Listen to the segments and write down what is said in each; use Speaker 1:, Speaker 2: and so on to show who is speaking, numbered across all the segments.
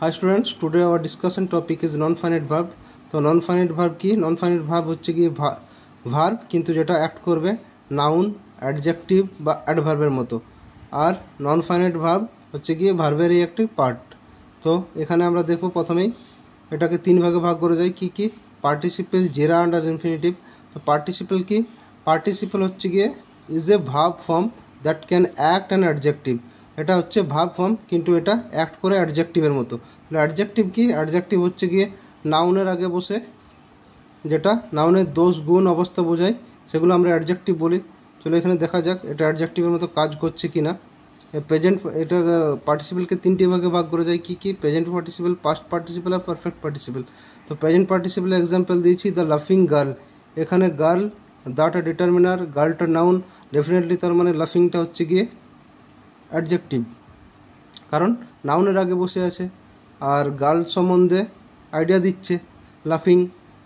Speaker 1: Hi students, today our discussion topic is non-finite verb. तो non finite verb কি? Non finite verb হচ্ছে কি verb কিন্তু যেটা অ্যাক্ট করবে নাউন, অ্যাডজেক্টিভ বা অ্যাডভার্বের মতো। আর নন ফাইনাইট ভার্ব হচ্ছে কি ভার্বেরই একটি পার্ট। তো এখানে আমরা দেখব প্রথমেই এটাকে তিন ভাগে ভাগ করে যাই। কি কি? পার্টিসিপেল, জেরান্ড আর ইনফিনিটিভ। তো পার্টিসিপেল কি? পার্টিসিপেল হচ্ছে গিয়ে is a verb form that can act an adjective. এটা হচ্ছে ভার্ব ফর্ম কিন্তু এটা অ্যাক্ট করে অ্যাডজেক্টিভের মতো। তাহলে অ্যাডজেক্টিভ কি? অ্যাডজেক্টিভ হচ্ছে গিয়ে নাউনের আগে বসে, যেটা নাউনের দোষ গুণ অবস্থা বোঝায়, সেগুলো আমরা অ্যাডজেক্টিভ বলি। চলো এখানে দেখা যাক এটা অ্যাডজেক্টিভের মতো কাজ করছে কি না। প্রেজেন্ট, এটা পার্টিসিপেলকে তিনটি ভাগে ভাগ করে যায়। কি কি? প্রেজেন্ট পার্টিসিপেল, পাস্ট পার্টিসিপেল আর পারফেক্ট পার্টিসিপেল। তো প্রেজেন্ট পার্টিসিপেলের এক্সাম্পল দিয়েছি দ্য লাফিং গার্ল। এখানে গার্ল, দাটা ডিটারমিনার, গার্লটা নাউন, ডেফিনেটলি তার মানে লাফিংটা হচ্ছে গিয়ে অ্যাডজেক্টিভ, কারণ নাউনের আগে বসে আছে আর গার্ল সম্বন্ধে আইডিয়া দিচ্ছে লাফিং।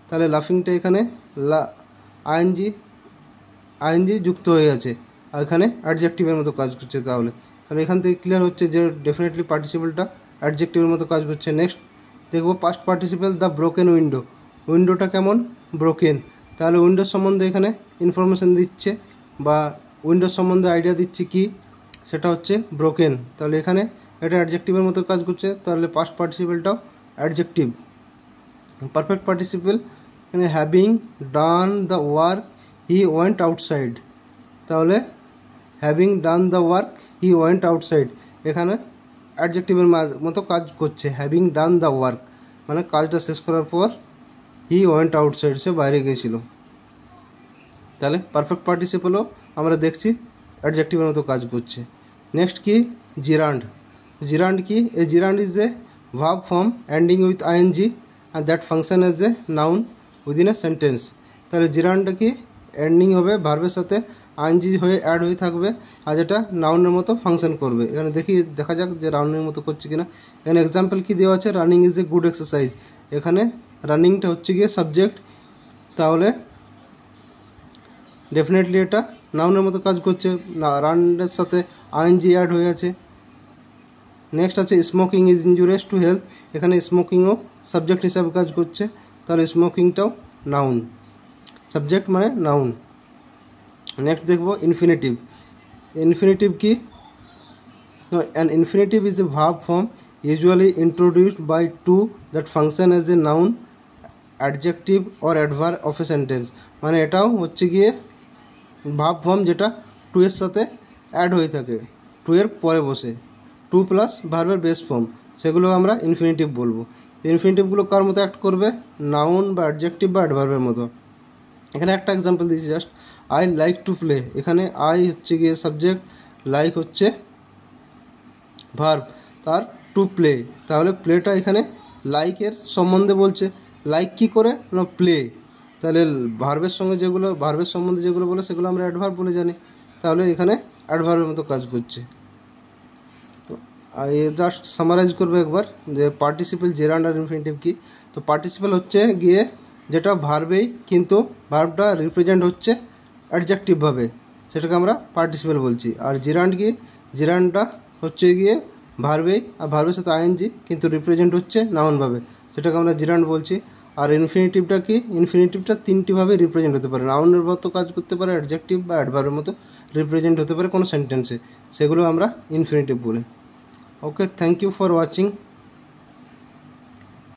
Speaker 1: তাহলে লাফিংটা এখানে আইএনজি যুক্ত হয়ে আছে আর এখানে অ্যাডজেক্টিভের মতো কাজ করছে। তাহলে এখান থেকে ক্লিয়ার হচ্ছে যে ডেফিনেটলি পার্টিসিপেলটা অ্যাডজেক্টিভের মতো কাজ করছে। নেক্সট দেখবো past participle the broken window. উইন্ডোটা কেমন? ব্রোকেন। তাহলে উইন্ডোর সম্বন্ধে এখানে ইনফরমেশান দিচ্ছে বা উইন্ডোর সম্বন্ধে আইডিয়া দিচ্ছে কি? সেটা হচ্ছে ব্রোকেন। তাহলে এখানে এটা অ্যাডজেক্টিভের মতো কাজ করছে। তাহলে পাস্ট পার্টিসিপেলটাও অ্যাডজেক্টিভ। পারফেক্ট পার্টিসিপেল এখানে having done the work he went outside. তাহলে having done the work he went outside এখানে অ্যাডজেক্টিভের মতো কাজ করছে। হ্যাভিং ডান দ্য ওয়ার্ক মানে কাজটা শেষ করার পর হি ওয়েন্ট আউটসাইড, সে বাইরে গিয়েছিল। তাহলে পারফেক্ট পার্টিসিপেলও আমরা দেখছি অ্যাডজেক্টিভের মতো কাজ করছে। নেক্সট কি? জিরান্ড। জিরান্ড কি? A gerund is a verb form ending with ING and that function as a noun within a sentence। তাহলে জিরান্ডটা কি? এন্ডিং হবে ভার্বের সাথে, আইএনজি হয়ে অ্যাড হয়ে থাকবে আর যেটা নাউনের মতো ফাংশন করবে। এখানে দেখা যাক যে রানিংয়ের মতো করছে কিনা। এখানে এক্সাম্পল কি দেওয়া আছে? Running is a good exercise. এখানে রানিংটা হচ্ছে গিয়ে সাবজেক্ট, তাহলে ডেফিনেটলি এটা নাউনের মতো কাজ করছে, রানের সাথে আইএনজি অ্যাড হয়ে আছে। নেক্সট আছে smoking is injurious to health. এখানে স্মোকিংও সাবজেক্ট হিসাবে কাজ করছে, তাহলে স্মোকিংটাও নাউন, সাবজেক্ট মানে নাউন। নেক্সট দেখবো ইনফিনিটিভ। ইনফিনিটিভ কি? An infinitive is a verb form usually introduced by to that function as a noun, adjective or adverb of a sentence. মানে এটাও হচ্ছে গিয়ে ভার্ব ফর্ম যেটা টু এর সাথে অ্যাড হয়ে থাকে, টু এর পরে বসে, টু প্লাস ভার্বের বেস ফর্ম, সেগুলো আমরা ইনফিনিটিভ বলবো। ইনফিনিটিভগুলো কার মতো অ্যাক্ট করবে? নাউন বা অ্যাডজেক্টিভ বা অ্যাডভার্বের মতো। এখানে একটা এক্সাম্পল দিয়েছি just, I like to play. এখানে আই হচ্ছে গিয়ে সাবজেক্ট, লাইক হচ্ছে ভার্ব, তার টু প্লে। তাহলে প্লেটা এখানে লাইকের সম্বন্ধে বলছে। লাইক কি করে? না প্লে। তাহলে ভার্বের সম্বন্ধে যেগুলো বলে সেগুলো আমরা অ্যাডভার্ব বলে জানি। তাহলে এখানে অ্যাডভার্বের মতো কাজ করছে। জাস্ট সামারাইজ করবো একবার যে পার্টিসিপেল, জেরান্ড আর ইনফিনিটিভ কি। তো পার্টিসিপেল হচ্ছে গিয়ে যেটা ভার্বেই কিন্তু ভার্বটা রিপ্রেজেন্ট হচ্ছে অ্যাডজেক্টিভভাবে, সেটাকে আমরা পার্টিসিপেল বলছি। আর জেরান্ড কি? জেরান্ডটা হচ্ছে গিয়ে ভার্বেই আর ভার্বের সাথে আইএনজি কিন্তু রিপ্রেজেন্ট হচ্ছে নাউনভাবে, সেটাকে আমরা জেরান্ড বলছি। আর ইনফিনিটিভটা কি? ইনফিনিটিভটা তিনটিভাবে রিপ্রেজেন্ট হতে পারে, নাউনের মতো কাজ করতে পারে, অ্যাডজেক্টিভ বা অ্যাডভার্বের মতো রিপ্রেজেন্ট হতে পারে কোনো সেন্টেন্সে, সেগুলো আমরা ইনফিনিটিভ বলি। Okay, thank you for watching.